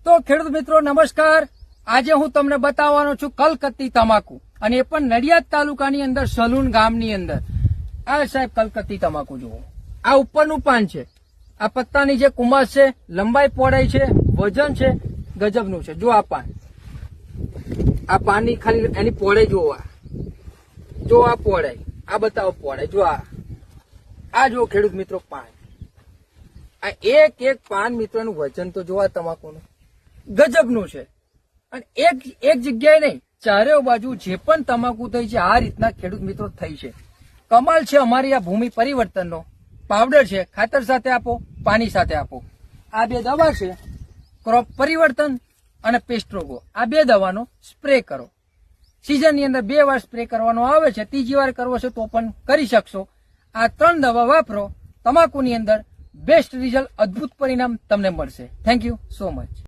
તો ખેડૂત મિત્રો નમસ્કાર. આજે હું તમને બતાવવાનો છું કલકત્તી તમાકુ, અને એ પણ નડિયાદ તાલુકાની અંદર સલૂન ગામની અંદર. આ સાહેબ કલકત્તી તમાકુ જુઓ, આ ઉપરનું પાન છે, આ પત્તાની જે કુમાસ છે, લંબાઈ પહોળાઈ છે, વજન છે, ગજબનું છે. જો આ પાન, આ પાનની ખાલી એની પહોળાઈ જુઓ, જો આ પહોળાઈ, આ બતાવો પહોળાઈ, જો આ જો ખેડૂત મિત્રો પાન, આ એક એક પાન મિત્રોનું વજન તો જોવા તમાકુનું ગજબનું છે. અને એક જગ્યાએ નહીં, ચારે બાજુ જે પણ તમાકુ થઈ છે આ રીતના ખેડૂત મિત્રો થઈ છે. કમાલ છે અમારી આ ભૂમિ પરિવર્તનનો. પાવડર છે, ખાતર સાથે આપો, પાણી સાથે આપો. આ બે દવા છે, ક્રોપ પરિવર્તન અને પેસ્ટ્રોગો. આ બે દવાનો સ્પ્રે કરો. સિઝનની અંદર 2 વાર સ્પ્રે કરવાનો આવે છે, ત્રીજી વાર કરવો છે તો પણ કરી શકશો. આ 3 દવા વાપરો, તમાકુની અંદર બેસ્ટ રિઝલ્ટ, અદ્ભુત પરિણામ તમને મળશે. Thank you so much.